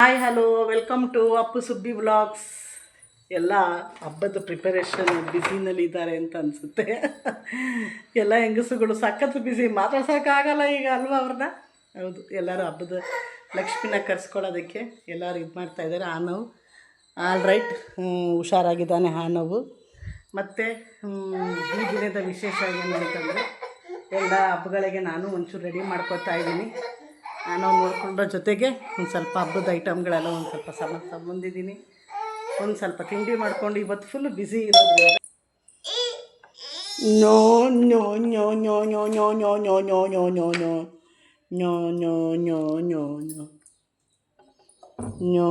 Hi hello welcome to Appu Subbi vlogs. ಎಲ್ಲ ಹಬ್ಬದ preparation ಬ್ಯುಸಿನಲ್ಲಿದ್ದಾರೆ ಅಂತ ಅನಿಸುತ್ತೆ. ಎಲ್ಲ ಹೆಂಗಸುಗಳು ಸಖತ್ತು ಬ್ಯುಸಿ, ಮಾತಾಡ್ಸೋಕ್ಕಾಗಲ್ಲ ಈಗ ಅಲ್ವಾ ಅವ್ರನ್ನ. ಹೌದು, ಎಲ್ಲರೂ ಹಬ್ಬದ ಲಕ್ಷ್ಮಿನ ಕರ್ಸ್ಕೊಳ್ಳೋದಕ್ಕೆ ಎಲ್ಲರೂ ಇದು ಮಾಡ್ತಾಯಿದ್ದಾರೆ. ನೋವು ಆಲ್ ರೈಟ್, ಹುಷಾರಾಗಿದ್ದಾನೆ ನೋವು. ಮತ್ತು ಈ ದಿನದ ವಿಶೇಷ ಏನು ಅಂತಂದರೆ, ಎಲ್ಲ ಹಬ್ಬಗಳಿಗೆ ನಾನು ಒಂಚೂರು ರೆಡಿ ಮಾಡ್ಕೊತಾ ಇದ್ದೀನಿ. ನಾವು ನೋಡ್ಕೊಂಡ್ರ ಜೊತೆಗೆ ಒಂದು ಸ್ವಲ್ಪ ಹಬ್ಬದ ಐಟಮ್ಗಳೆಲ್ಲ ಒಂದು ಸ್ವಲ್ಪ ಸಾಮಾನು ತಗೊಂಡಿದ್ದೀನಿ. ಒಂದು ಸ್ವಲ್ಪ ತಿಂಡಿ ಮಾಡ್ಕೊಂಡು ಇವತ್ತು ಫುಲ್ ಬ್ಯುಸಿ ಇರೋದು. ನೋ ನೋ ನೋ ನೋ ನೋ ನೋ ನೋ ನೋ ನೋ ನೋ ನೋ ನೋ ನೋ ನೋ ನೋ ನೋ ನೋ ನೋ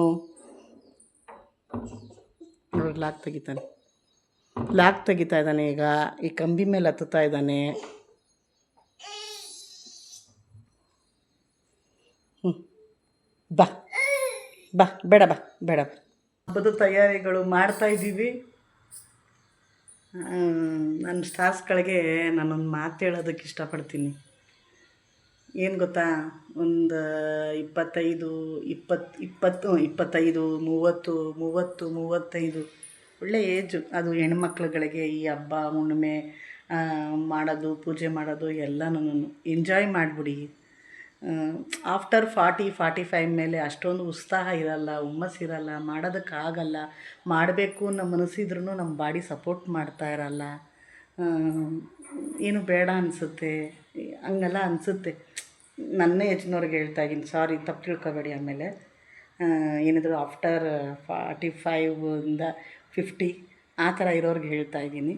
ನೋಡಿ, ಲಾಕ್ ತೆಗಿತಾ ಇದ್ದಾನೆ. ಈಗ ಈ ಕಂಬಿ ಮೇಲೆ ಹತ್ತುತ್ತಾ ಇದ್ದಾನೆ. ಬಾ ಬಾ ಬೇಡ ಬಾ ಬೇಡ. ಹಬ್ಬದ ತಯಾರಿಗಳು ಮಾಡ್ತಾಯಿದ್ದೀವಿ. ನನ್ನ ಸ್ಟಾರ್ಸ್ಗಳಿಗೆ ನಾನೊಂದು ಮಾತು ಹೇಳೋದಕ್ಕೆ ಇಷ್ಟಪಡ್ತೀನಿ. ಏನು ಗೊತ್ತಾ, ಒಂದು 25, 35 ಒಳ್ಳೆ ಏಜು. ಅದು ಹೆಣ್ಮಕ್ಳುಗಳಿಗೆ ಈ ಹಬ್ಬ ಹುಣ್ಣಿಮೆ ಮಾಡೋದು, ಪೂಜೆ ಮಾಡೋದು ಎಲ್ಲನೂ ಎಂಜಾಯ್ ಮಾಡಿಬಿಡಿ. ಆಫ್ಟರ್ 40-45 ಮೇಲೆ ಅಷ್ಟೊಂದು ಉತ್ಸಾಹ ಇರಲ್ಲ, ಹುಮ್ಮಸ್ಸಿರಲ್ಲ, ಮಾಡೋದಕ್ಕಾಗಲ್ಲ. ಮಾಡಬೇಕು ಅನ್ನೋ ಮನಸ್ಸಿದ್ರೂ ನಮ್ಮ ಬಾಡಿ ಸಪೋರ್ಟ್ ಮಾಡ್ತಾ ಇರಲ್ಲ. ಏನು ಬೇಡ ಅನಿಸುತ್ತೆ, ಹಂಗೆಲ್ಲ ಅನಿಸುತ್ತೆ. ನನ್ನ ಏಜ್ನವ್ರಿಗೆ ಹೇಳ್ತಾ ಇದ್ದೀನಿ, ಸಾರಿ ತಪ್ಪು ತಿಳ್ಕೊಬೇಡಿ. ಆಮೇಲೆ ಏನಿದ್ರು ಆಫ್ಟರ್ 45ಇಂದ 50 ಆ ಥರ ಇರೋರಿಗೆ ಹೇಳ್ತಾ ಇದ್ದೀನಿ.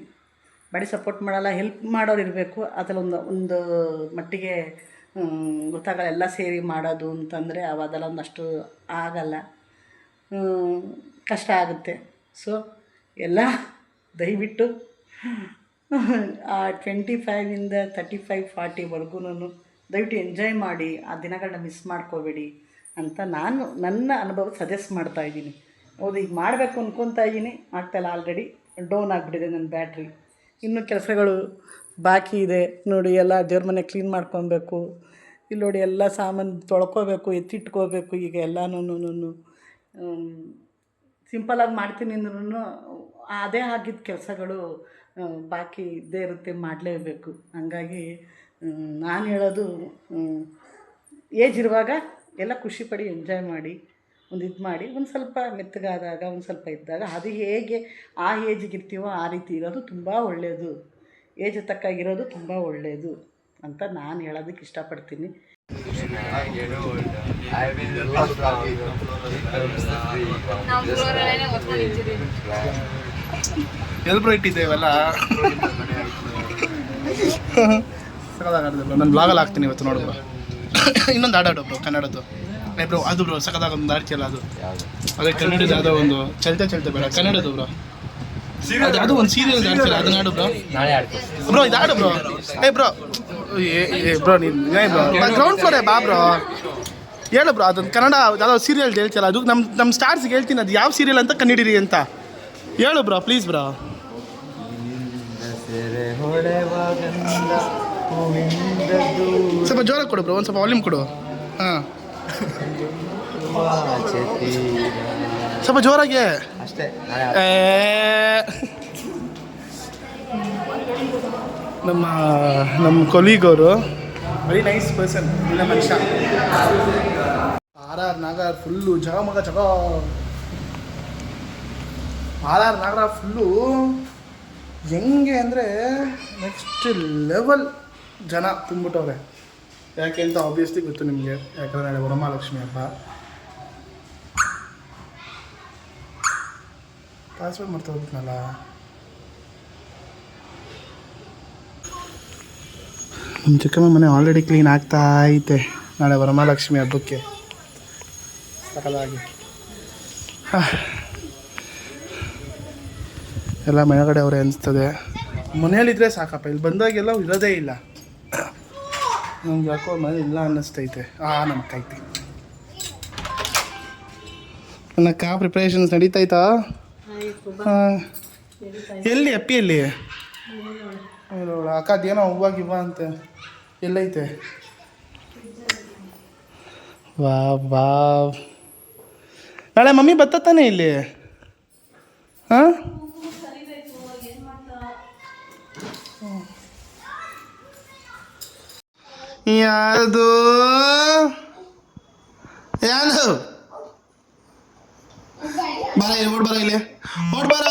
ಬಾಡಿ ಸಪೋರ್ಟ್ ಮಾಡಲ್ಲ, ಹೆಲ್ಪ್ ಮಾಡೋರು ಇರಬೇಕು. ಅದರಲ್ಲಿ ಒಂದು ಮಟ್ಟಿಗೆ ಗೊತ್ತಾಗಲ್ಲ. ಎಲ್ಲ ಸೇರಿ ಮಾಡೋದು ಅಂತಂದರೆ ಅದೆಲ್ಲ ಒಂದಷ್ಟು ಆಗಲ್ಲ, ಕಷ್ಟ ಆಗುತ್ತೆ. ಸೊ ಎಲ್ಲ ದಯವಿಟ್ಟು ಆ 25ಇಂದ 35-40ವರೆಗೂ ದಯವಿಟ್ಟು ಎಂಜಾಯ್ ಮಾಡಿ, ಆ ದಿನಗಳನ್ನ ಮಿಸ್ ಮಾಡ್ಕೋಬೇಡಿ ಅಂತ ನಾನು ನನ್ನ ಅನುಭವ ಸಜೆಸ್ಟ್ ಮಾಡ್ತಾಯಿದ್ದೀನಿ. ಹೌದು, ಈಗ ಮಾಡಬೇಕು ಅಂದ್ಕೊತಾ ಇದ್ದೀನಿ, ಆಗ್ತಾಯಿಲ್ಲ. ಆಲ್ರೆಡಿ ಡೌನ್ ಆಗಿಬಿಟ್ಟಿದೆ ನನ್ನ ಬ್ಯಾಟ್ರಿ. ಇನ್ನೂ ಕೆಲಸಗಳು ಬಾಕಿ ಇದೆ ನೋಡಿ. ಎಲ್ಲ ದೇವ್ರ ಮನೆ ಕ್ಲೀನ್ ಮಾಡ್ಕೊಬೇಕು. ಇಲ್ಲಿ ನೋಡಿ, ಎಲ್ಲ ಸಾಮಾನು ತೊಳ್ಕೊಬೇಕು, ಎತ್ತಿಟ್ಕೋಬೇಕು. ಈಗ ಎಲ್ಲನೂ ಸಿಂಪಲಾಗಿ ಮಾಡ್ತೀನಿ ಅಂದ್ರೂ ಅದೇ ಆಗಿದ್ದ ಕೆಲಸಗಳು ಬಾಕಿ ಇದ್ದೇ ಇರುತ್ತೆ, ಮಾಡಲೇಬೇಕು. ಹಂಗಾಗಿ ನಾನು ಹೇಳೋದು, ಏಜ್ ಇರುವಾಗ ಎಲ್ಲ ಖುಷಿಪಡಿ, ಎಂಜಾಯ್ ಮಾಡಿ, ಒಂದು ಇದು ಮಾಡಿ. ಒಂದು ಸ್ವಲ್ಪ ಮೆತ್ತಗಾದಾಗ, ಒಂದು ಸ್ವಲ್ಪ ಇದ್ದಾಗ, ಅದು ಹೇಗೆ ಆ ಏಜಿಗೆ ಇರ್ತೀವೋ ಆ ರೀತಿ ಇರೋದು ತುಂಬ ಒಳ್ಳೆಯದು. ಏಜ್ ತಕ್ಕಾಗಿರೋದು ತುಂಬ ಒಳ್ಳೆಯದು ಅಂತ ನಾನು ಹೇಳೋದಕ್ಕೆ ಇಷ್ಟಪಡ್ತೀನಿ. ಎಲ್ಬ್ರೋ ಇಟ್ಟಿದ್ದೇವಲ್ಲ, ನಾನು ಬ್ಲಾಗಲ್ಲಿ ಹಾಕ್ತೀನಿ ಇವತ್ತು ನೋಡು ಬ್ರೋ. ಇನ್ನೊಂದು ಹಾಡಾಡು ಬ್ರೋ, ಕನ್ನಡದ್ದು ಬ್ರೋ. ಅದು ಬ್ರೋ ಸಕದಾಗ ಒಂದು ಹಾಡ್ತಿಯಲ್ಲ, ಅದು ಅದೇ ಕನ್ನಡದ ಯಾವುದೋ ಒಂದು ಚಲ್ತೆ ಬೇಡ, ಕನ್ನಡದು ಬ್ರೋ. ಅದು ಒಂದು ಸೀರಿಯಲ್ ಹಾಡ್ತಿಲ್ಲ, ಅದನ್ನ ಹಾಡು ಬ್ರೋ. ಬ್ರೋ ಇದು ಹಾಡು ಬ್ರೋ. ಬ್ರೋ ಬ್ರೋ ನೀನು ಬ್ರೋ ಗ್ರೌಂಡ್ ಫ್ಲೋರೇ ಬಾ ಬ್ರೋ, ಹೇಳು ಬ್ರೋ. ಅದೊಂದು ಕನ್ನಡ ಯಾವುದೋ ಸೀರಿಯಲ್ ಹೇಳ್ತಿಲ್ಲ, ಅದು ನಮ್ಮ ಸ್ಟಾರ್ಸ್ಗೆ ಹೇಳ್ತೀನಿ, ಅದು ಯಾವ ಸೀರಿಯಲ್ ಅಂತ ಕಂಡಿಡಿರಿ ಅಂತ ಹೇಳು ಬ್ರೋ, ಪ್ಲೀಸ್ ಬ್ರೋ. ಸ್ವಲ್ಪ ಜೋರಾಗಿ ಕೊಡು ಬ್ರೋ, ಒಂದು ಸ್ವಲ್ಪ ವಾಲ್ಯೂಮ್ ಕೊಡು. ಹಾಂ, ಸ್ವಲ್ಪ ಜೋರಾಗಿ ಅಷ್ಟೇ. ನಮ್ಮ ಕೊಲೀಗ್ ಅವರು ವೆರಿ ನೈಸ್ ಪರ್ಸನ್, ಒಳ್ಳೆ ಮನುಷ್ಯ. ಆರ್ ನಾಗರ ಫುಲ್ಲು ಜಗ ಆರ್ ನಾಗರ ಫುಲ್ಲು ಹೆಂಗೆ ಅಂದರೆ ನೆಕ್ಸ್ಟ್ ಲೆವೆಲ್ ಜನ ತುಂಬಿಟ್ಟವ್ರೆ. ಯಾಕೆ ಅಂತ ಆಬ್ವಿಯಸ್ಲಿ ಗೊತ್ತು ನಿಮಗೆ, ಯಾಕಂದರೆ ನಾಳೆ ವರಮಹಾಲಕ್ಷ್ಮಿ ಹಬ್ಬ. ಪಾಸ್ವರ್ಡ್ ಮಾಡ್ತಾ ಹೋಗ್ತೀನಲ್ಲ. ನಮ್ಮ ಚಿಕ್ಕಮ್ಮ ಮನೆ ಆಲ್ರೆಡಿ ಕ್ಲೀನ್ ಆಗ್ತಾ ಐತೆ ನಾಳೆ ವರಮಹಾಲಕ್ಷ್ಮಿ ಹಬ್ಬಕ್ಕೆ ಸಕಲಾಗಿ. ಎಲ್ಲ ಮನೆಗಡೆ ಅವರೇ ಅನಿಸ್ತದೆ. ಮನೆಯಲ್ಲಿದ್ದರೆ ಸಾಕಪ್ಪ, ಇಲ್ಲಿ ಬಂದಾಗೆಲ್ಲ ಇರೋದೇ ಇಲ್ಲ. ನಮ್ಗೆ ಯಾಕೋ ಮನೆ ಇಲ್ಲ ಅನ್ನಿಸ್ತೈತೆ. ನಮ್ಮ ಕೈತಿ ನನ್ನಕ್ಕ ಪ್ರಿಪ್ರೇಷನ್ಸ್ ನಡೀತಾಯ್ತಾ? ಎಲ್ಲಿ ಅಪ್ಪಿಯಲ್ಲಿ ಅಕ್ಕದೇನೋ ಹೂವಾಗಿವ ಅಂತೆ, ಎಲ್ಲೈತೆ? ವಾ ನಾಳೆ ಮಮ್ಮಿ ಬತ್ತಾನೆ ಇಲ್ಲಿ ಹಾಂ ಯಾವುದು ಯಾರು ಬರ ಇಲ್ಲಿ ಓಡ್ ಬರ ಇಲ್ಲಿ ಓಡ್ ಬರ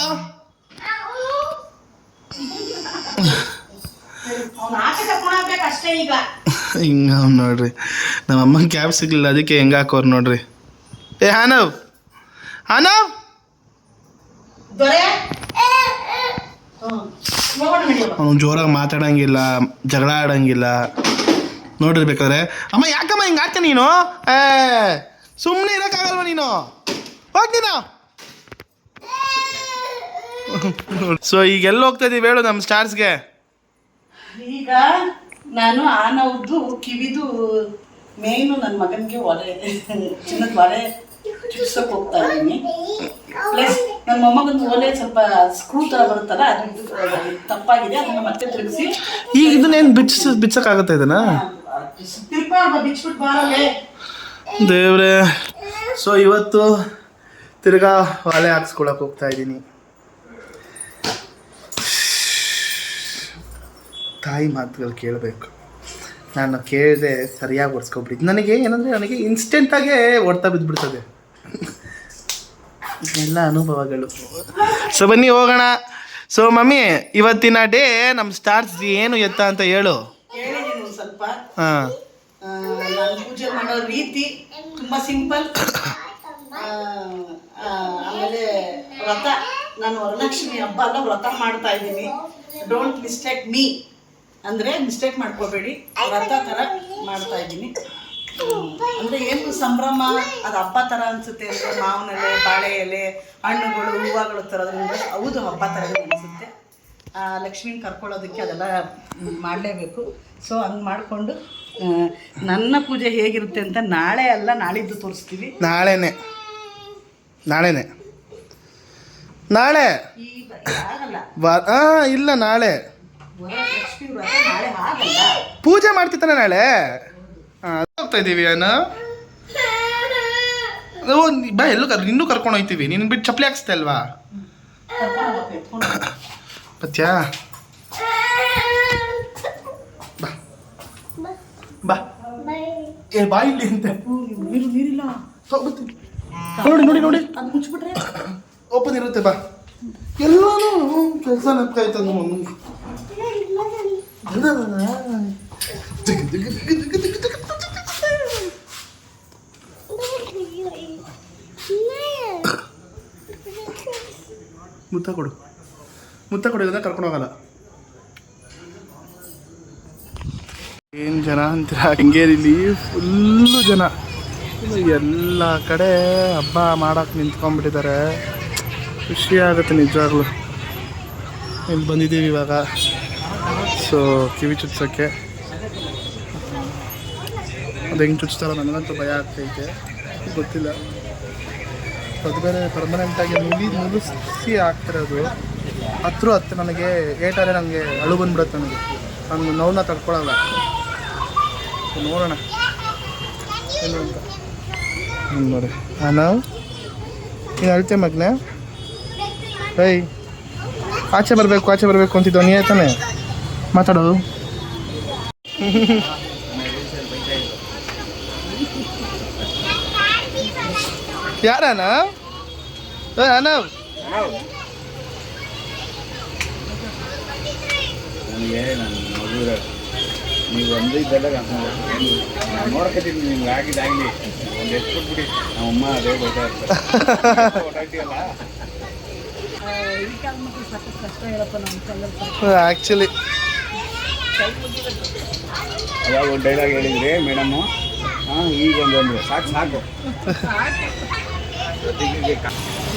ಹಿಂಗ ನೋಡ್ರಿ ನಮ್ಮ ಅಮ್ಮನ ಕ್ಯಾಬ್ ಸಿಗ್ಲಿಲ್ಲ ಅದಕ್ಕೆ ಹೆಂಗ ಹಾಕೋರು ನೋಡ್ರಿ ಏ ಹಾನವ್ ಹಾನವ್ ಅವನು ಜೋರಾಗಿ ಮಾತಾಡಂಗಿಲ್ಲ ಜಗಳ ಆಡಂಗಿಲ್ಲ ನೋಡ್ರಿ ಬೇಕಾದ್ರೆ ಅಮ್ಮ ಯಾಕಮ್ಮ ಹಿಂಗೆ ಆಡ್ತ ನೀನು ಸುಮ್ಮನೆ ಇರೋಕ್ಕಾಗಲ್ವ ನೀನು ಹೋಗ್ ನೀನು ಸೊ ಈಗ ಎಲ್ಲಿ ಹೋಗ್ತಾ ಇದೀವಿ ಹೇಳು ನಮ್ಮ ಸ್ಟಾರ್ಸ್ಗೆ ಈಗ ನಾನು ಆನವ್ದು ಕಿವಿದು ಮೇಯ್ನು ನನ್ನ ಮಗನಿಗೆ ಒಲೆ ಚಿನ್ನದ ಒಲೆ ಚುಟ್ಸಕ್ಕೆ ಹೋಗ್ತಾ ಇದ್ದೀನಿ ಪ್ಲಸ್ ನನ್ನ ಮೊಮ್ಮಗಂದು ಒಲೆ ಸ್ವಲ್ಪ ಸ್ಕ್ರೂ ಥರ ಬರುತ್ತಲ್ಲ ಅದು ತಪ್ಪಾಗಿದೆ ಅದನ್ನು ಮತ್ತೆ ತಿರುಗಿಸಿ ಈಗ ಇದನ್ನೇನು ಬಿಚ್ಚಕ್ಕಾಗತ್ತಾ ಇದನ್ನ ಬಿಚ್ಬಿಟ್ಟು ಬಾರಲ್ಲೇ ದೇವ್ರೆ ಸೊ ಇವತ್ತು ತಿರ್ಗಾ ಒಲೆ ಹಾಕ್ಸ್ಕೊಳಕ್ಕೆ ಹೋಗ್ತಾ ಇದ್ದೀನಿ ತಾಯಿ ಮಾತುಗಳು ಕೇಳಬೇಕು ನಾನು ಕೇಳಿದೆ ಸರಿಯಾಗಿ ಒರೆಸ್ಕೊಬಿಟ್ಟಿದ್ದು ನನಗೆ ಏನಂದರೆ ನನಗೆ ಇನ್ಸ್ಟೆಂಟಾಗೇ ಹೊಡ್ತಾ ಬಿದ್ದುಬಿಡ್ತದೆ ಎಲ್ಲ ಅನುಭವಗಳು ಸೊ ಬನ್ನಿ ಹೋಗೋಣ ಸೊ ಮಮ್ಮಿ ಇವತ್ತಿನ ಡೇ ನಮ್ಮ ಸ್ಟಾರ್ಸ್ ಏನು ಎತ್ತ ಅಂತ ಹೇಳು ಹೇಳಿದ್ದೀನಿ ಒಂದು ಸ್ವಲ್ಪ ಹಾಂ ನಾನು ಪೂಜೆ ಮಾಡೋ ರೀತಿ ತುಂಬ ಸಿಂಪಲ್ ಆಮೇಲೆ ವ್ರತ ನಾನು ವರಲಕ್ಷ್ಮಿ ಹಬ್ಬ ಎಲ್ಲ ವ್ರತ ಮಾಡ್ತಾ ಇದ್ದೀನಿ ಡೋಂಟ್ ಮಿಸ್ಟೇಕ್ ಮೀ ಅಂದರೆ ಮಿಸ್ಟೇಕ್ ಮಾಡ್ಕೋಬೇಡಿ ವ್ರತ ಥರ ಮಾಡ್ತಾ ಇದ್ದೀನಿ ಅಂದರೆ ಏನು ಸಂಭ್ರಮ ಅದು ಹಬ್ಬ ಥರ ಅನಿಸುತ್ತೆ ಅಂದರೆ ಮಾವಿನ ಎಲೆ ಬಾಳೆ ಎಲೆ ಹಣ್ಣುಗಳು ಹೂವುಗಳು ತರೋದ್ರಿಂದ ಹೌದು ಹಬ್ಬ ಥರನೇ ಅನಿಸುತ್ತೆ ಲಕ್ಷ್ಮೀನ ಕರ್ಕೊಳ್ಳೋದಕ್ಕೆ ಅದೆಲ್ಲ ಮಾಡಲೇಬೇಕು ಸೊ ಹಂಗೆ ಮಾಡಿಕೊಂಡು ನನ್ನ ಪೂಜೆ ಹೇಗಿರುತ್ತೆ ಅಂತ ನಾಳೆ ಅಲ್ಲ ನಾಳಿದ್ದು ತೋರಿಸ್ತೀವಿ ನಾಳೆನೆ ಈಗ ಆಗಲ್ಲ ಇಲ್ಲ ನಾಳೆ ವರಲಕ್ಷ್ಮಿ ವ್ರತ ನಾಳೆ ಆಗಲ್ಲ ಪೂಜೆ ಮಾಡ್ತಿತ್ತಾನೆ ನಾಳೆ ಹೋಗ್ತಾ ಇದ್ದೀವಿ ಅಣ್ಣ ಬಾ ಎಲ್ಲೂ ಇನ್ನೂ ಕರ್ಕೊಂಡು ಹೋಗ್ತೀವಿ ನಿನ್ನ ಬಿಟ್ಟು ಚಪ್ಪಲಿ ಹಾಕ್ಸ್ತಾ ಅಲ್ವಾ ಪತ್ಯಾ ಬಾ ಬಾ ಏ ಬಾ ಇಲ್ಲಿ ಅಂತ ನೀರಿಲ್ಲ ನೋಡಿ ನೋಡಿ ನೋಡಿ ಅದು ಮುಚ್ಚಿಬಿಟ್ರೆ ಓಪನ್ ಇರುತ್ತೆ ಬಾ ಎಲ್ಲಾನು ಕೆಲಸ ನೆನಪಾಯ್ತದ ಮಮ್ಮಿ ಮುತ್ತ ಕೊಡು ಇಲ್ಲ ಕರ್ಕೊಂಡು ಹೋಗಲ್ಲ ಏನು ಜನ ಅಂತೀರ ಹಂಗೇರಿಲಿ ಫುಲ್ಲು ಜನ ಎಲ್ಲ ಕಡೆ ಹಬ್ಬ ಮಾಡಕ್ಕೆ ನಿಂತ್ಕೊಂಡ್ಬಿಟ್ಟಿದ್ದಾರೆ ಖುಷಿ ಆಗುತ್ತೆ ನಿಜವಾಗ್ಲೂ ಇಲ್ಲಿ ಬಂದಿದ್ದೀವಿ ಇವಾಗ ಸೊ ಕಿವಿ ಚುಚ್ಚೋಕ್ಕೆ ಅದು ಹೆಂಗೆ ಚುಚ್ತಾರೋ ನನಗಂತೂ ಭಯ ಆಗ್ತೈತೆ ಗೊತ್ತಿಲ್ಲ ಅದು ಬೇರೆ ಪರ್ಮನೆಂಟಾಗಿ ನಿಲ್ಲಿಸಿ ಆಗ್ತಿರೋದು ಹತ್ತು ನನಗೆ ಏಟಾರೆ ನನಗೆ ಅಳು ಬಂದ್ಬಿಡುತ್ತೆ ನನಗೆ ನಾನು ನೋವನ್ನ ತಡ್ಕೊಳಲ್ಲ ನೋಡೋಣ ಏನು ಅಂತ ನೋಡಿ ನಾವು ನೀನು ಅಳ್ತೆ ಮಗ್ನ ರೈ ಆಚೆ ಬರಬೇಕು ಅಂತಿದ್ದೋ ನೀ ತಾನೆ ಮಾತಾಡೋದು ಯಾರಣ್ಣ ಅನವ್ ನನಗೆ ನನ್ನ ಮಗುರ ನೀವು ಒಂದು ಇದ್ದೆಲ್ಲ ನಾನು ನೋಡ್ಕೊತೀನಿ ನಿಮ್ಗೆ ಆಗಿದ್ದಾಗಲಿ ಒಂದು ಎತ್ಕೊಟ್ಬಿಡಿ ನಮ್ಮಮ್ಮ ಅದೇ ಬರ್ತಾ ಇರ್ತಾರೆ ಓಡಾಡ್ತೀವಲ್ಲ ಆ್ಯಕ್ಚುಲಿ ಅವಾಗ ಒಂದು ಡೈಲಾಗ್ ಹೇಳಿದ್ರಿ ಮೇಡಮ್ಮು ಈಗ ಒಂದೊಂದು ಸಾಕು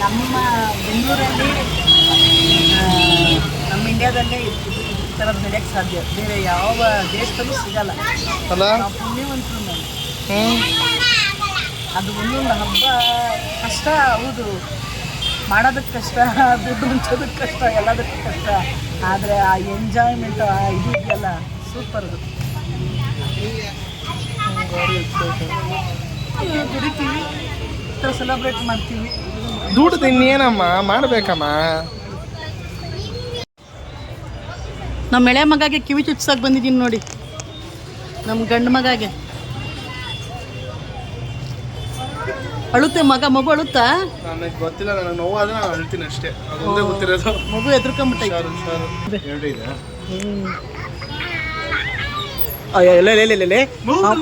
ನಮ್ಮ ಬೆಂಗಳೂರಲ್ಲಿ ನಮ್ಮ ಇಂಡಿಯಾದಲ್ಲೇ ಈ ಥರದ್ದು ನಡೆಯೋಕ್ಕೆ ಸಾಧ್ಯ ಬೇರೆ ಯಾವ ದೇಶದಲ್ಲೂ ಸಿಗಲ್ಲ ಅಲ್ಲ ನಾವು ಪುಣ್ಯವಂತರು ನಾವು ಅದು ಒಂದೊಂದು ಹಬ್ಬ ಕಷ್ಟ ಹೌದು ಮಾಡೋದಕ್ಕೆ ಕಷ್ಟ ದುಡ್ಡು ಹಂಚೋದಕ್ಕೆ ಕಷ್ಟ ಎಲ್ಲದಕ್ಕೂ ಕಷ್ಟ ಆದರೆ ಆ ಎಂಜಾಯ್ಮೆಂಟ್ ಇದು ಇದೆಯಲ್ಲ ಸೂಪರ್ ಅದು ದುಡಿತೀವಿ ಥರ ಸೆಲೆಬ್ರೇಟ್ ಮಾಡ್ತೀವಿ. ದುಡ್ಡು ಇನ್ನೇನಮ್ಮ ಮಾಡಬೇಕಮ್ಮ. ನಮ್ಮ ಎಳೆ ಮಗಾಗೆ ಕಿವಿ ಚುಚ್ಸಕ್ಕೆ ಬಂದಿದ್ದೀನಿ ನೋಡಿ, ನಮ್ಮ ಗಂಡು ಮಗಾಗೆ. ಅಳುತ್ತೆ ಮಗು ಅಳುತ್ತಾ? ನನಗೆ ಗೊತ್ತಿಲ್ಲ, ನನಗೆ ನೋವಾದ್ರೆ ನಾನು ಅಳ್ತೀನಿ ಅಷ್ಟೇ, ಅದೊಂದೇ ಗೊತ್ತಿರೋದು. ಮಗು ಎದ್ರಕೊಂಬಿಟ್ಟೈತೆ.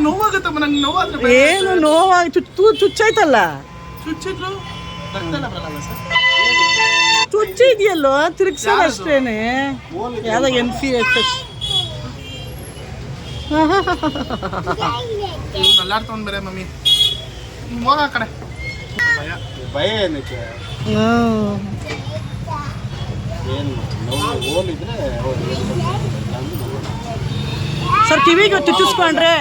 ನೋವಾಗುತ್ತಮ್ಮ ನಂಗೆ. ನೋವಾದ್ರೆ ಏನು ನೋವಾಗಿ ಚುಚ್ಚಾಯ್ತಲ್ಲ, ಚುಚ್ಚಿದ್ರು ರಕ್ತ ಎಲ್ಲ ಬರಲ್ಲ ಸರ್. ಚುಚ್ಚಿದೆಯಲ್ಲೋ, ತಿರುಗ್ಸೋದು ಅಷ್ಟೇನೆ. ಯಾವ್ದೋ NCHS ಅಲ್ಲಾಡ್ತೊಂಡು ಬೇರೆ ಮಮ್ಮಿ ಹೋಗ ಆ ಕಡೆ. ಭಯ ಏನಕ್ಕೆ? ಏನು ಹೋಲಿದ್ರೆ ಸರ್ ಕಿವಿಗೆ ಚುಚ್ಚಿಸ್ಕೊಂಡ್ರೆ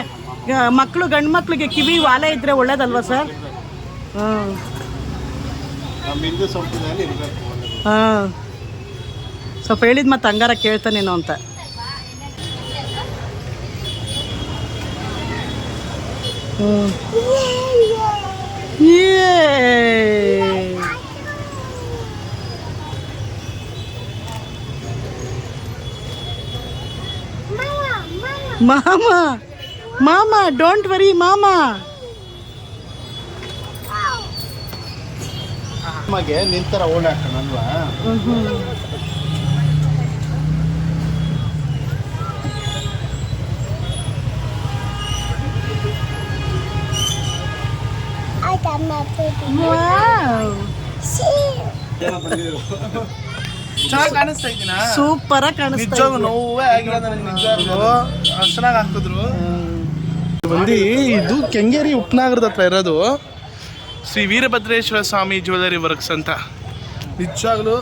ಮಕ್ಕಳು, ಗಂಡು ಮಕ್ಳಿಗೆ ಕಿವಿ ವಾಲೆ ಇದ್ರೆ ಒಳ್ಳೇದಲ್ವಾ ಸರ್? ನಮ್ಮ ಹಿಂದೂ ಸಂಪ್ರದಾಯದಲ್ಲಿ ಇರಬೇಕು. ಹಾಂ, ಸ್ವಲ್ಪ ಹೇಳಿದ ಮತ್ತೆ ಹಂಗಾರ ಕೇಳ್ತಾನೇನೋ ಅಂತ. ಮಾಮಾ ಡೋಂಟ್ ವರಿ ಮಾಮಾ. ನಮಗೆ ನಿಂತರ ಓಡಾಡ್ತಾನಲ್ವಾ? ಚೆನ್ನಾಗಿ ಕಾಣಿಸ್ತಾ ಇದ್ದೀನಾ? ಸೂಪರ್ ಆಗಿ ಕಾಣಿಸ್ತಾ. ನಿಜವಾಗೂ ನೋವೇ ಆಗಿಲ್ಲ ನನಗೆ, ನಿಜವಾಗ್ಲೂ ಅಷ್ಟು ಚೆನ್ನಾಗಿ ಹಾಕಿದ್ರು. ಬಂದು ಇದು ಕೆಂಗೇರಿ ಉಪನಗರದ ಹತ್ರ ಇರೋದು ಶ್ರೀ ವೀರಭದ್ರೇಶ್ವರ ಸ್ವಾಮಿ ಜ್ಯುವೆಲರಿ ವರ್ಕ್ಸ್ ಅಂತ. ನಿಜವಾಗ್ಲೂ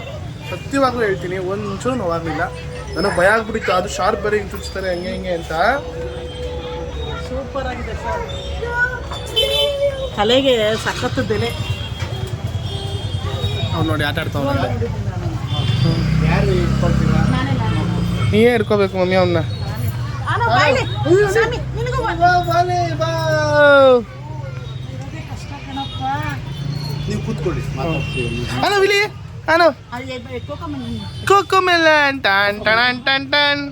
ಸತ್ಯವಾಗ್ಲೂ ಹೇಳ್ತೀನಿ, ಒಂಚೂರು ನೋವಾಗಲಿಲ್ಲ. ನನಗೆ ಭಯ ಆಗ್ಬಿಟ್ಟಿತ್ತು, ಅದು ಶಾರ್ಪ್ ಬೇರೆ ಹಿಂಗೆ ಚುಚ್ತಾರೆ ಹಂಗೆ ಹಿಂಗೆ ಅಂತ. ಸೂಪರ್ ಆಗಿದೆ ಸರ್, ತಲೆಗೆ ಸಖತ್ತು ಬೆಲೆ. ಅವ್ನು ನೋಡಿ ಆಟ ಆಡ್ತಾವ. ಯಾರು ಇಟ್ಕೊಳ್ತೀರಾ? ನೀವೇ ಹಿಡ್ಕೋಬೇಕು ಮಮ್ಮಿ ಅವನ್ನ. ನೀವು ಕೂತ್ಕೊಳ್ಳಿ, ಅನೋ ವಿಲಿ ಅನೋ ಕೋಕೋ ಮೆಲನ್ ಟನ್ ಟನ್ ಟನ್ ಟನ್.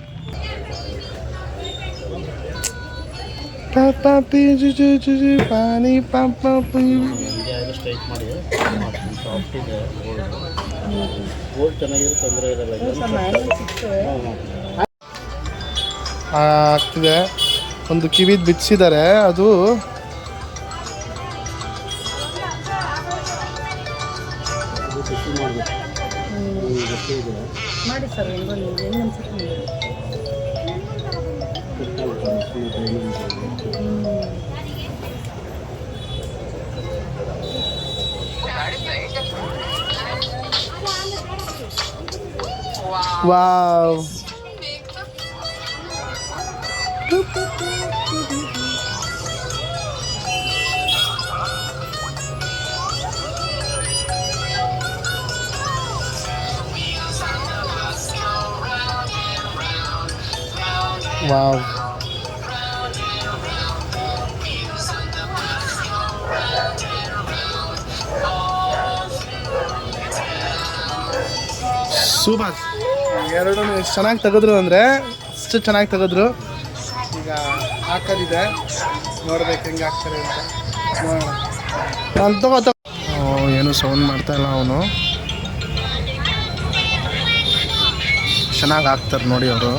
ಪಾನಿ ಪಾಪ ಸ್ಟ್ರೈಟ್ ಮಾಡಿ ಸಾಫ್ಟ್ ಇದೆ. ಗೋಲ್ಡ್ ಚೆನ್ನಾಗಿರೋ ತೊಂದರೆ ಇರಲ್ಲ. ಆಗ್ತಿದೆ. ಒಂದು ಕಿವಿದ್ ಬಿಚ್ಚಿದ್ದಾರೆ, ಅದು ಮಾಡಿ ಸರ್. ವಾವ್. ವಾವ್. ಸೂಪರ್. ಎರಡು ಎಷ್ಟು ಚೆನ್ನಾಗಿ ತೆಗೆದ್ರು ಅಂದರೆ ಅಷ್ಟು ಚೆನ್ನಾಗಿ ತೆಗೆದ್ರು. ಈಗ ಹಾಕೋದಿದೆ, ನೋಡ್ಬೇಕು ಹೆಂಗೆ ಹಾಕ್ತಾರೆ ಅಂತ. ನೋಡೋಣ. ಏನು ಸೌಂಡ್ ಮಾಡ್ತಾ ಇಲ್ಲ ಅವನು. ಚೆನ್ನಾಗಿ ಹಾಕ್ತಾರೆ ನೋಡಿ ಅವರು.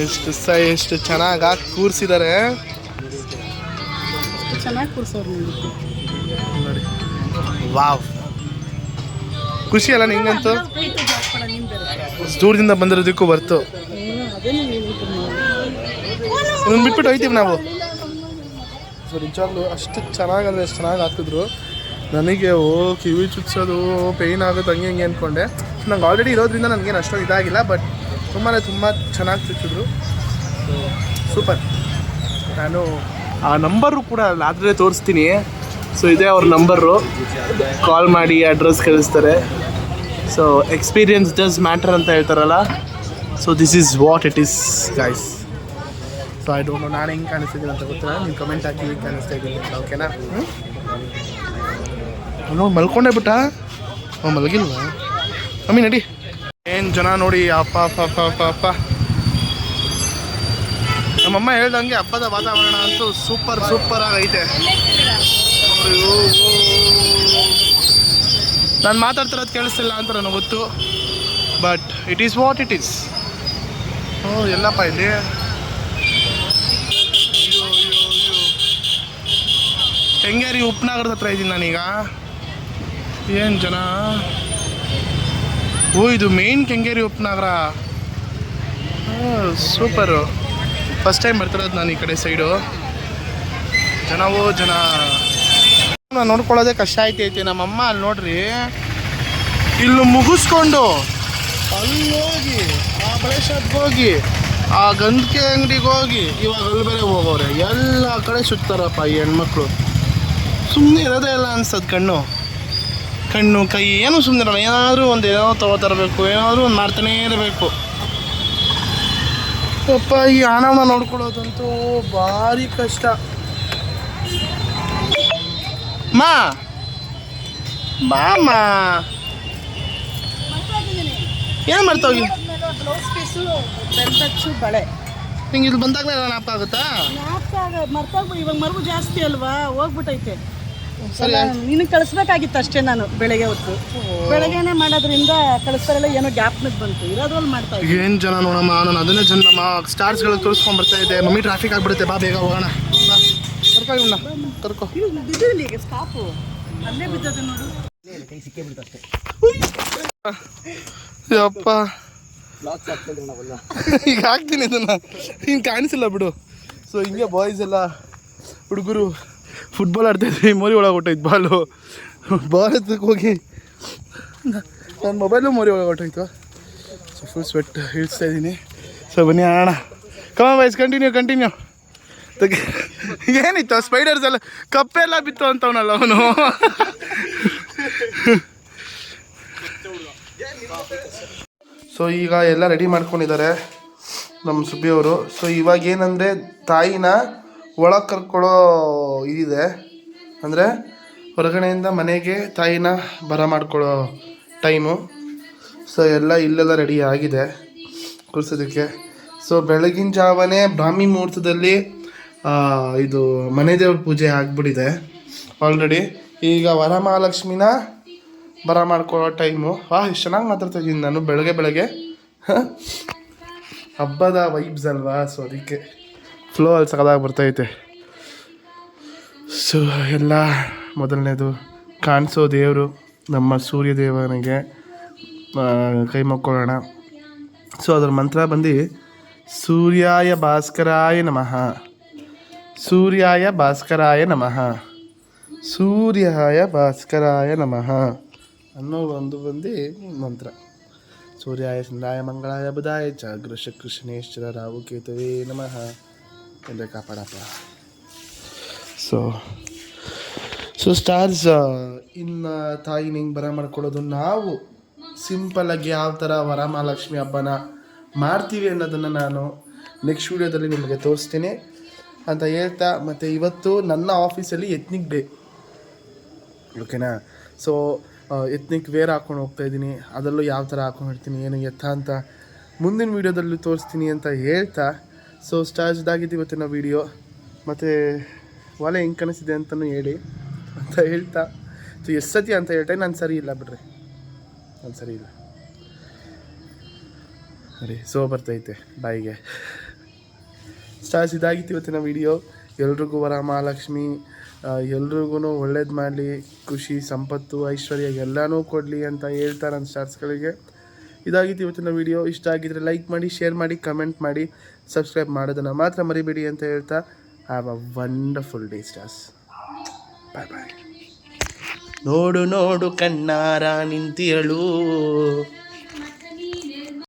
ಎಷ್ಟು ಚೆನ್ನಾಗಿ ಹಾಕಿ ಕೂರಿಸಿದ್ದಾರೆ ಚೆನ್ನಾಗಿ ಕೂರ್ಸೋರು ನೋಡಿ. ವಾವ್, ಖುಷಿ ಅಲ್ಲ ನಿಂಗಂತೂ? ದೂರದಿಂದ ಬಂದಿರೋದಕ್ಕೂ ಬರ್ತು. ಇದನ್ನು ಬಿಟ್ಬಿಟ್ಟು ಹೋಯ್ತೀವಿ ನಾವು. ಸೊ ನಿಜವಾಗ್ಲೂ ಅಷ್ಟು ಚೆನ್ನಾಗಂದ್ರೆ ಎಷ್ಟು ಚೆನ್ನಾಗಿ ಹಾಕಿದ್ರು. ನನಗೆ ಕಿವಿ ಚುಚ್ಸೋದು ಪೇಯ್ನ್ ಆಗುತ್ತೆ ಹಂಗೆ ಹಿಂಗೆ ಅಂದ್ಕೊಂಡೆ. ಸೊ ನಂಗೆ ಆಲ್ರೆಡಿ ಇರೋದ್ರಿಂದ ನನಗೇನು ಅಷ್ಟೊಂದು ಇದಾಗಿಲ್ಲ, ಬಟ್ ತುಂಬ ಚೆನ್ನಾಗಿ ಚುಚ್ಚಿದ್ರು. ಸೂಪರ್. ನಾನು ಆ ನಂಬರು ಕೂಡ ಆದರೆ ತೋರಿಸ್ತೀನಿ. ಸೊ ಇದೇ ಅವ್ರ ನಂಬರು, ಕಾಲ್ ಮಾಡಿ ಅಡ್ರೆಸ್ ಕಳಿಸ್ತಾರೆ. ಸೊ ಎಕ್ಸ್ಪೀರಿಯನ್ಸ್ ಡಸ್ ಮ್ಯಾಟರ್ ಅಂತ ಹೇಳ್ತಾರಲ್ಲ, so this is what it is guys. So I don't know ನಾನು ಹೆಂಗೆ ಕಾಣಿಸ್ತಿದ್ದೀನಿ ಅಂತ ಗೊತ್ತಿಲ್ಲ, ನೀವು ಕಮೆಂಟ್ ಹಾಕಿ ಹೇಗೆ ಕಾಣಿಸ್ತಾ ಇದ್ದೀನಿ ಅಂತ, ಓಕೆನಾ? ನೋಡಿ ಮಲ್ಕೊಂಡೇ ಬಿಟ್ಟ, ಮಲಗಿಲ್ವಾ ಮಮ್ಮಿ? ನಡಿ. ಏನು ಜನ ನೋಡಿ, ಅಪ್ಪ ಅಪ್ಪ ಅಪ್ಪ ಅಪ್ಪ ಅಪ್ಪ. ನಮ್ಮಮ್ಮ ಹೇಳ್ದಂಗೆ ಹಬ್ಬದ ವಾತಾವರಣ ಅಂತೂ ಸೂಪರ್ ಆಗೈತೆ. ನಾನು ಮಾತಾಡ್ತಿರೋದು ಕೇಳಿಸ್ತಿಲ್ಲ ಅಂತ ನನಗೆ ಗೊತ್ತು, but it is what it is. ಎಲ್ಲಪ್ಪ ಇಲ್ಲಿ ಕೆಂಗೇರಿ ಉಪನಗರದ ಹತ್ರ ಇದ್ದೀನಿ ನಾನೀಗ. ಏನು ಜನ, ಇದು ಮೇನ್ ಕೆಂಗೇರಿ ಉಪನಗರ. ಸೂಪರು, ಫಸ್ಟ್ ಟೈಮ್ ಬರ್ತಿರೋದು ನಾನು ಈ ಕಡೆ ಸೈಡು. ಜನ ನಾನು ನೋಡ್ಕೊಳ್ಳೋದೇ ಕಷ್ಟ ಐತಿ. ನಮ್ಮಮ್ಮ ಅಲ್ಲಿ ನೋಡ್ರಿ, ಇಲ್ಲಿ ಮುಗಿಸ್ಕೊಂಡು ಅಲ್ಲಿ ಹೋಗಿ ಆ ಬಳೆ ಶಾಪ್ಗೆ ಹೋಗಿ ಆ ಗಂಧಿಗೆ ಅಂಗಡಿಗೆ ಹೋಗಿ ಇವಾಗ ಅಲ್ಲಿ ಬೇರೆ ಹೋಗೋರೆ. ಎಲ್ಲ ಕಡೆ ಸುತ್ತಾರಪ್ಪ ಈ ಹೆಣ್ಮಕ್ಳು. ಸುಮ್ಮನೆ ಇರೋದೇ ಇಲ್ಲ ಅನ್ಸೋದು. ಕಣ್ಣು ಕೈ ಏನೂ ಸುಮ್ಮನೆ ಇರಲ್ಲ. ಏನಾದರೂ ಏನೋ ತಗೋತರಬೇಕು, ಏನಾದರೂ ಒಂದು ಮಾಡ್ತಾನೇ ಇರಬೇಕು. ಅಪ್ಪ ಈ ಹಣವನ್ನ ನೋಡ್ಕೊಳ್ಳೋದಂತೂ ಭಾರಿ ಕಷ್ಟ. ಬಾಮ್ಮ ಏನು ಮಾಡ್ತಾವಿ? ಬ್ಲೌಸ್ ಪೀಸು, ಬೆಲ್ಟಚ್ಚು, ಬಳೆ. ಹಿಂಗೆ ಇದು ಬಂದಾಗಲೇ ಜ್ಞಾಪಕ ಆಗುತ್ತಾ? ಮರ್ತೋಗ್ಬಿಟ್ಟು ಇವಾಗ ಮರವು ಜಾಸ್ತಿ ಅಲ್ವಾ, ಹೋಗ್ಬಿಟ್ಟೈತೆ. ಸರಿ, ನಿನಗೆ ಕಳಿಸ್ಬೇಕಾಗಿತ್ತು ಅಷ್ಟೇ. ನಾನು ಬೆಳಗ್ಗೆ ಹೊತ್ತು ಬೆಳಗ್ಗೆನೇ ಮಾಡೋದ್ರಿಂದ ಕಳಿಸ್ತಾರಲ್ಲ, ಏನೋ ಗ್ಯಾಪ್ನದ್ದು ಬಂತು, ಇರೋದ್ರಲ್ಲಿ ಮಾಡ್ತಾ ಇದ್ದೆ. ಏನು ಜನ ನೋಡಮ್ಮ, ನಾನು ಅದನ್ನೇ ನಮ್ಮ ಸ್ಟಾರ್ಸ್ಗಳು ತೋರಿಸ್ಕೊಂಡು ಬರ್ತಾ ಇದ್ದೆ. ಮಮ್ಮಿ ಟ್ರಾಫಿಕ್ ಆಗಿಬಿಡುತ್ತೆ, ಬಾ ಬೇಗ ಹೋಗೋಣ. ಕರ್ಕೊ ಇವನ್ನ, ಕರ್ಕೊ. ಬಿದ್ದಿರಲಿ ಈಗ ಸ್ಟಾಪು ಅಲ್ಲೇ ಬಿದ್ದದ ನೋಡು, ಕೈ ಸಿಕ್ಕೇ ಬಿಡುತ್ತೆ. ಅಪ್ಪ ಈಗ ಹಾಕ್ತೀನಿ ಇದನ್ನು, ಹಿಂಗೆ ಕಾಣಿಸಿಲ್ಲ ಬಿಡು. ಸೊ ಹಿಂಗೆ ಬಾಯ್ಸ್ ಎಲ್ಲ ಹುಡುಗರು ಫುಟ್ಬಾಲ್ ಆಡ್ತಾಯಿದ್ವಿ, ಮೋರಿ ಒಳಗೆ ಹೊಟ್ಟೋಯ್ತು ಬಾಲ್ ಎತ್ತಕ್ಕೆ ಹೋಗಿ ನನ್ನ ಮೊಬೈಲು ಮೋರಿ ಒಳಗೆ ಹೊಟ್ಟೋಯ್ತು. ಸೊ ಫುಲ್ ಸ್ವೆಟ್ ಇಳಿಸ್ತಾ ಇದ್ದೀನಿ. ಸೊ ಬನ್ನಿ ಆಣ, ಕಮ ಬಾಯ್ಸ್, ಕಂಟಿನ್ಯೂ. ಏನಿತ್ತು ಸ್ಪೈಡರ್ಸ್ ಎಲ್ಲ, ಕಪ್ಪೆಲ್ಲ ಬಿತ್ತು ಅಂತವನಲ್ಲ ಅವನು. ಸೊ ಈಗ ಎಲ್ಲ ರೆಡಿ ಮಾಡ್ಕೊಂಡಿದ್ದಾರೆ ನಮ್ಮ ಸುಬ್ಬಿಯವರು. ಸೊ ಇವಾಗ ಏನಂದರೆ ತಾಯಿನ ಒಳಗೆ ಕರ್ಕೊಳ್ಳೋ ಇದಿದೆ, ಅಂದರೆ ಹೊರಗಡೆಯಿಂದ ಮನೆಗೆ ತಾಯಿನ ಮಾಡ್ಕೊಳ್ಳೋ ಟೈಮು. ಸೊ ಇಲ್ಲೆಲ್ಲ ರೆಡಿ ಆಗಿದೆ ಕೂರಿಸೋದಕ್ಕೆ. ಸೊ ಬೆಳಗಿನ ಜಾವನೇ ಬ್ರಾಹ್ಮಿ ಮುಹೂರ್ತದಲ್ಲಿ ಇದು ಮನೆ ದೇವ್ರ ಪೂಜೆ ಆಗಿಬಿಟ್ಟಿದೆ ಆಲ್ರೆಡಿ. ಈಗ ವರಮಹಾಲಕ್ಷ್ಮಿನ ಮಾಡ್ಕೊಳ್ಳೋ ಟೈಮು. ಎಷ್ಟು ಚೆನ್ನಾಗಿ ಮಾತಾಡ್ತಾ ಇದ್ದೀನಿ ನಾನು ಬೆಳಗ್ಗೆ. ಹಬ್ಬದ ವೈಬ್ಸ್ ಅಲ್ವಾ, ಸೊ ಅದಕ್ಕೆ ಫ್ಲೋ ಅಲ್ಲಿ ಸಕದಾಗಿ ಬರ್ತೈತೆ. ಸೊ ಎಲ್ಲ ಮೊದಲನೇದು ಕಾಣಿಸೋ ದೇವರು ನಮ್ಮ ಸೂರ್ಯ ದೇವನಿಗೆ ಕೈ ಮುಕ್ಕೊಳ್ಳೋಣ. ಸೊ ಅದರ ಮಂತ್ರ ಬಂದು ಸೂರ್ಯಾಯ ಭಾಸ್ಕರಾಯ ನಮಃ, ಸೂರ್ಯಾಯ ಭಾಸ್ಕರಾಯ ನಮಃ, ಸೂರ್ಯಾಯ ಭಾಸ್ಕರಾಯ ನಮಃ ಅನ್ನೋ ಒಂದು ಮಂತ್ರ. ಸೂರ್ಯಾಯ ಚಂದ್ರಾಯ ಮಂಗಳಾಯ ಬುಧಾಯ ಚ ಗೃಷ ಕೃಷ್ಣೇಶ್ವರ ರಾಹು ಕೇತುವೇ ನಮಃ ಅಂದರೆ ಕಾಪಾಡಪ್ಪ. ಸೊ ಸ್ಟಾರ್ಸ್, ಇನ್ನು ತಾಯಿನ ಹಿಂಗೆ ಮಾಡ್ಕೊಳ್ಳೋದು, ನಾವು ಸಿಂಪಲಾಗಿ ಯಾವ ಥರ ವರಮಹಾಲಕ್ಷ್ಮಿ ಹಬ್ಬನ ಮಾಡ್ತೀವಿ ಅನ್ನೋದನ್ನು ನಾನು ನೆಕ್ಸ್ಟ್ ವೀಡಿಯೋದಲ್ಲಿ ನಿಮಗೆ ತೋರಿಸ್ತೀನಿ ಅಂತ ಹೇಳ್ತಾ, ಮತ್ತು ಇವತ್ತು ನನ್ನ ಆಫೀಸಲ್ಲಿ ಎತ್ನಿಕ್ ಡೇ, ಓಕೆನಾ? ಸೊ ಎತ್ನಿಕ್ ವೇರ್ ಹಾಕ್ಕೊಂಡು ಹೋಗ್ತಾಯಿದ್ದೀನಿ. ಅದರಲ್ಲೂ ಯಾವ ಥರ ಹಾಕ್ಕೊಂಡಿರ್ತೀನಿ, ಏನು ಎತ್ತ ಅಂತ ಮುಂದಿನ ವೀಡಿಯೋದಲ್ಲಿ ತೋರಿಸ್ತೀನಿ ಅಂತ ಹೇಳ್ತಾ, ಸೊ ಸ್ಟಾರ್ಸ್ ಇದಾಗಿದ್ದು ಇವತ್ತಿನ ವೀಡಿಯೋ. ಮತ್ತು ಒಲೆ ಹೆಂಗೆ ಕಾಣಿಸಿದೆ ಅಂತಲೂ ಹೇಳಿ ಅಂತ ಹೇಳ್ತಾ, ಸೊ ಎಷ್ಟು ಸತಿ ಅಂತ ಹೇಳ್ತಾ ನಾನು ಸರಿ ಇಲ್ಲ ಬಿಡ್ರಿ, ನಾನು ಸರಿ ಇಲ್ಲ ಸರಿ. ಸೊ ಬರ್ತೈತೆ ಬಾಯಿಗೆ. ಸ್ಟಾರ್ಸ್ ಇದಾಗಿತ್ತು ಇವತ್ತಿನ ವೀಡಿಯೋ. ಎಲ್ರಿಗೂ ವರಮಹಾಲಕ್ಷ್ಮಿ ಎಲ್ರಿಗೂ ಒಳ್ಳೇದು ಮಾಡಲಿ, ಖುಷಿ, ಸಂಪತ್ತು, ಐಶ್ವರ್ಯ ಎಲ್ಲನೂ ಕೊಡಲಿ ಅಂತ ಹೇಳ್ತಾ ನನ್ನ ಸ್ಟಾರ್ಸ್ಗಳಿಗೆ ಇದಾಗಿತ್ತು ಇವತ್ತಿನ ವೀಡಿಯೋ. ಇಷ್ಟ ಆಗಿದ್ದರೆ ಲೈಕ್ ಮಾಡಿ, ಶೇರ್ ಮಾಡಿ, ಕಮೆಂಟ್ ಮಾಡಿ, ಸಬ್ಸ್ಕ್ರೈಬ್ ಮಾಡೋದನ್ನು ಮಾತ್ರ ಮರಿಬೇಡಿ ಅಂತ ಹೇಳ್ತಾ, have a wonderful day stars. Bye bye. ನೋಡು ಕಣ್ಣಾರ ನಿಂತಿಯಳು.